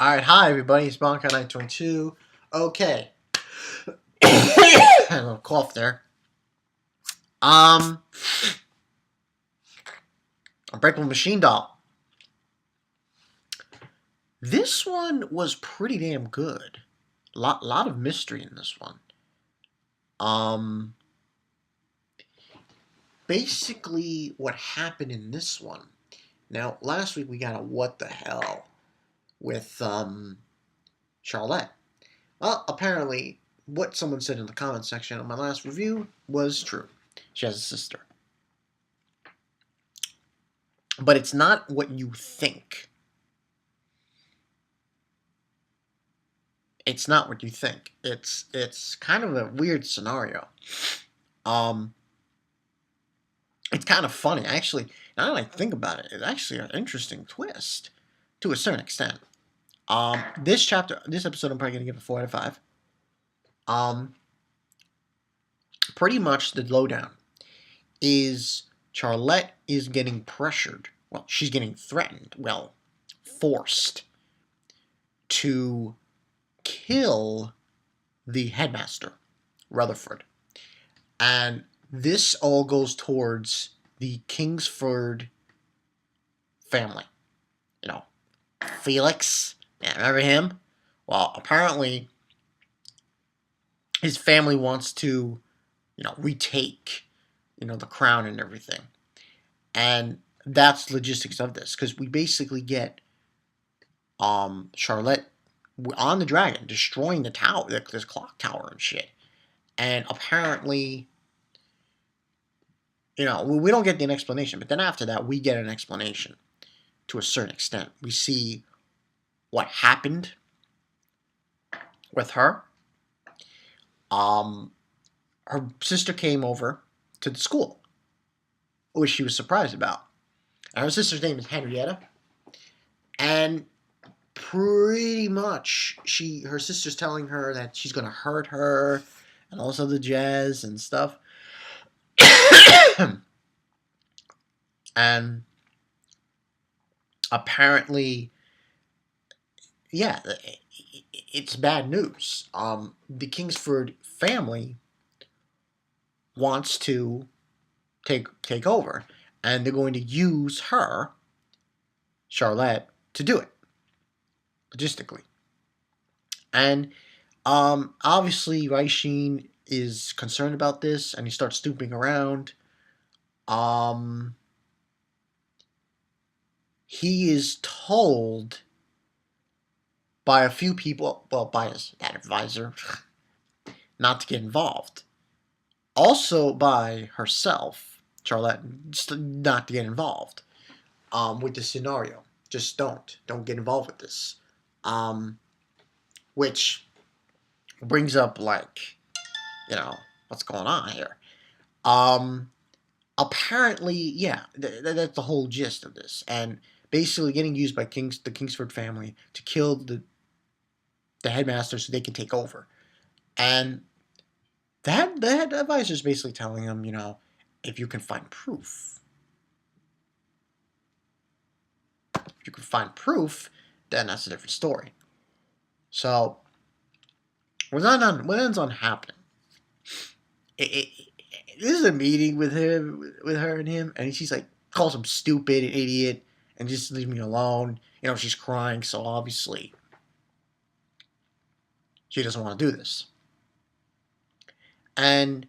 Alright, hi everybody, it's Bonkai922. Okay. I had a little cough there. Unbreakable Machine Doll. This one was pretty damn good. Lot of mystery in this one. Basically what happened in this one. Now, last week we got a what the hell with Charlotte. Well, apparently what someone said in the comment section of my last review was true. She has a sister. But it's not what you think. It's not what you think. It's kind of a weird scenario. It's kind of funny. Actually, now that I think about it, it's actually an interesting twist to a certain extent. This episode, I'm probably going to give a 4 out of 5. Pretty much the lowdown is Charlotte is getting pressured. Well, she's getting threatened. Well, forced to kill the headmaster, Rutherford. And this all goes towards the Kingsford family. You know, Felix. Yeah, remember him? Well, apparently his family wants to, retake, the crown and everything. And that's logistics of this, because we basically get Charlotte on the dragon, destroying the tower, this clock tower and shit. And apparently, we don't get an explanation, but then after that, we get an explanation to a certain extent. We see what happened with her. Her sister came over to the school, which she was surprised about. And her sister's name is Henrietta. And pretty much, her sister's telling her that she's going to hurt her and also the jazz and stuff. And apparently, yeah, it's bad news. The Kingsford family wants to take over, and they're going to use her, Charlotte, to do it logistically. And obviously raishin is concerned about this, and he starts snooping around. He is told by a few people, well, by that advisor, not to get involved. Also by herself, Charlotte, not to get involved with the scenario. Just don't get involved with this. Which brings up, what's going on here? Apparently, yeah, that's the whole gist of this. And basically getting used by the Kingsford family to kill the headmaster so they can take over. And the head advisor is basically telling him, if you can find proof. If you can find proof, then that's a different story. So, what ends on happening? This is a meeting with her and him, and she's like, calls him stupid and idiot, and just leave me alone. She's crying, so obviously she doesn't want to do this. And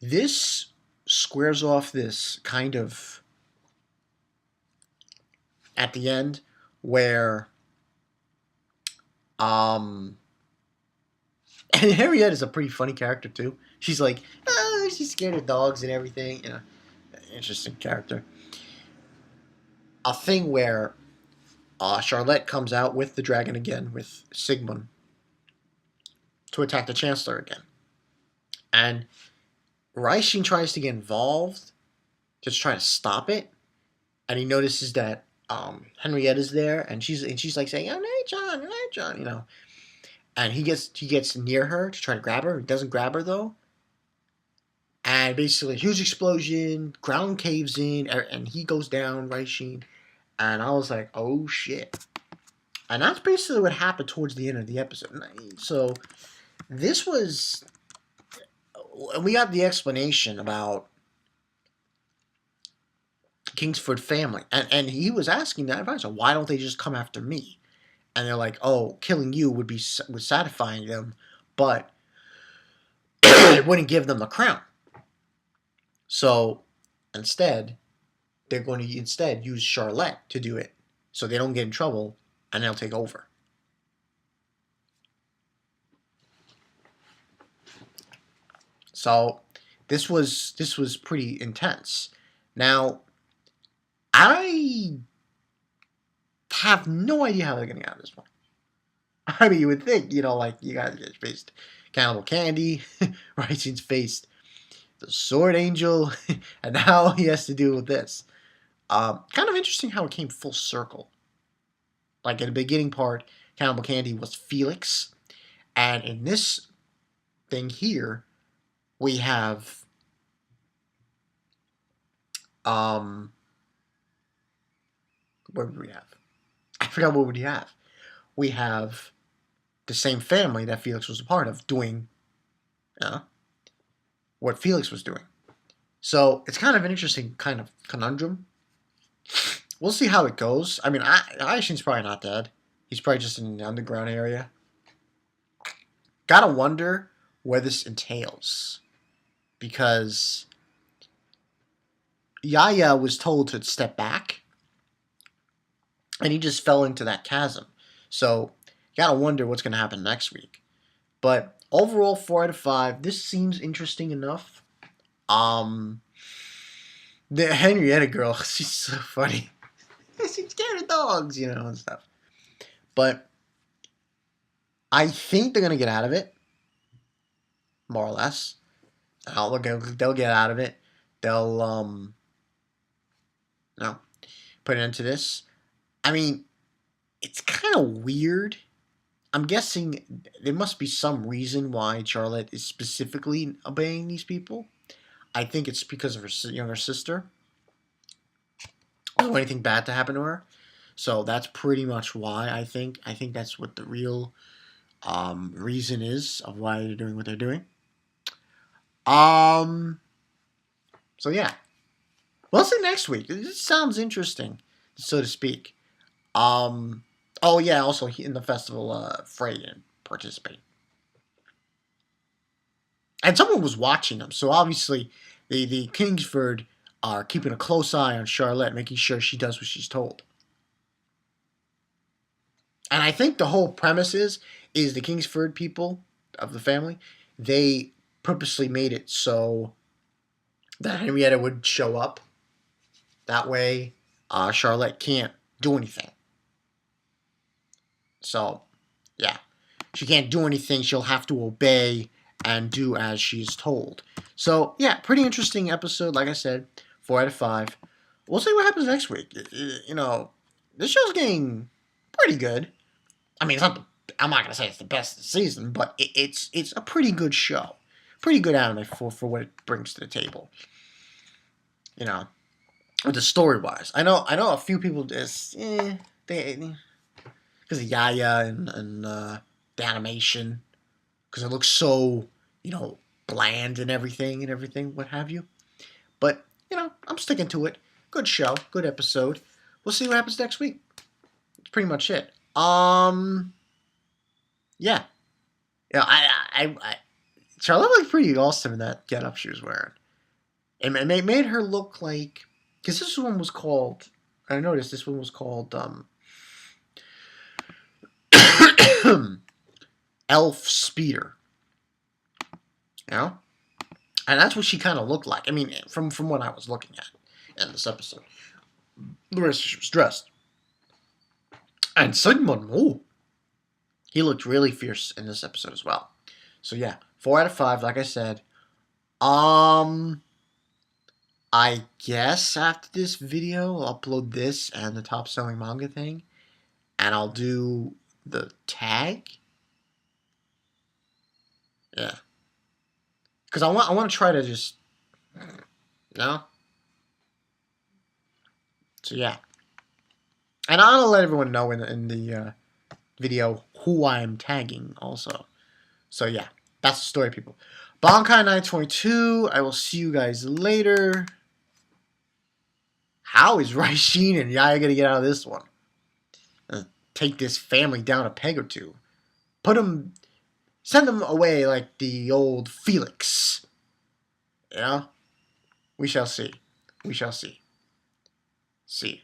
this squares off this kind of at the end where and Harriet is a pretty funny character too. She's like, she's scared of dogs and everything. Interesting character. A thing where Charlotte comes out with the dragon again, with Sigmund, to attack the Chancellor again. And raishin tries to get involved, just trying to stop it. And he notices that Henrietta's there, and she's like saying, "Oh, no, John," And he gets near her to try to grab her. He doesn't grab her though. And basically, a huge explosion, ground caves in, and he goes down, raishin. And I was like, oh shit. And that's basically what happened towards the end of the episode. So this was, we got the explanation about Kingsford family, and he was asking that advisor, why don't they just come after me? And they're like, oh, killing you would satisfying them, but it wouldn't give them the crown. So instead, they're going to use Charlotte to do it, so they don't get in trouble, and they'll take over. So this was pretty intense. Now, I have no idea how they're going to get out of this one. I mean, you would think, like, you guys faced Cannibal Candy, Raishin's faced the Sword Angel, and now he has to deal with this. Kind of interesting how it came full circle. Like, in the beginning part, Cannibal Candy was Felix, and in this thing here, we have what would we have? I forgot what would we have. We have the same family that Felix was a part of doing what Felix was doing. So it's kind of an interesting kind of conundrum. We'll see how it goes. I mean, Aishin's probably not dead. He's probably just in the underground area. Gotta wonder where this entails. Because Yaya was told to step back, and he just fell into that chasm. So, gotta wonder what's going to happen next week. But overall, 4 out of 5. This seems interesting enough. The Henrietta girl, she's so funny. She's scared of dogs, and stuff. But I think they're going to get out of it. More or less. They'll get out of it. They'll, put an end to this. I mean, it's kind of weird. I'm guessing there must be some reason why Charlotte is specifically obeying these people. I think it's because of her younger sister. I don't want anything bad to happen to her. So that's pretty much why I think. I think that's what the real reason is of why they're doing what they're doing. So yeah. We'll see next week. This sounds interesting, so to speak. Oh yeah, also in the festival, Frey didn't participate. And someone was watching them, so obviously the Kingsford are keeping a close eye on Charlotte, making sure she does what she's told. And I think the whole premise is the Kingsford people of the family, they purposely made it so that Henrietta would show up. That way, Charlotte can't do anything. So, yeah. She can't do anything. She'll have to obey and do as she's told. So, yeah, pretty interesting episode. Like I said, 4 out of 5. We'll see what happens next week. This show's getting pretty good. I mean, I'm not gonna say it's the best of the season, but it's a pretty good show. Pretty good anime for what it brings to the table. The story wise, I know a few people just they because of Yaya and the animation, because it looks so bland and everything what have you. But I'm sticking to it. Good show, good episode. We'll see what happens next week. That's pretty much it. Yeah. Charlotte looked pretty awesome in that getup she was wearing. It made her look like, because this one was called, I noticed this one was called Elf Speeder. And that's what she kind of looked like. I mean, from what I was looking at in this episode. The rest she was dressed. And Sigmund, he looked really fierce in this episode as well. So yeah, 4 out of 5, like I said. I guess after this video, I'll upload this and the top selling manga thing, and I'll do the tag. Yeah, because I want to try to just So yeah, and I'll let everyone know in the video who I'm tagging also. So yeah, that's the story, people. Bankai 922. I will see you guys later. How is raishin and Yaya gonna get out of this one? Take this family down a peg or two. Send them away like the old Felix. Yeah? We shall see. We shall see. See.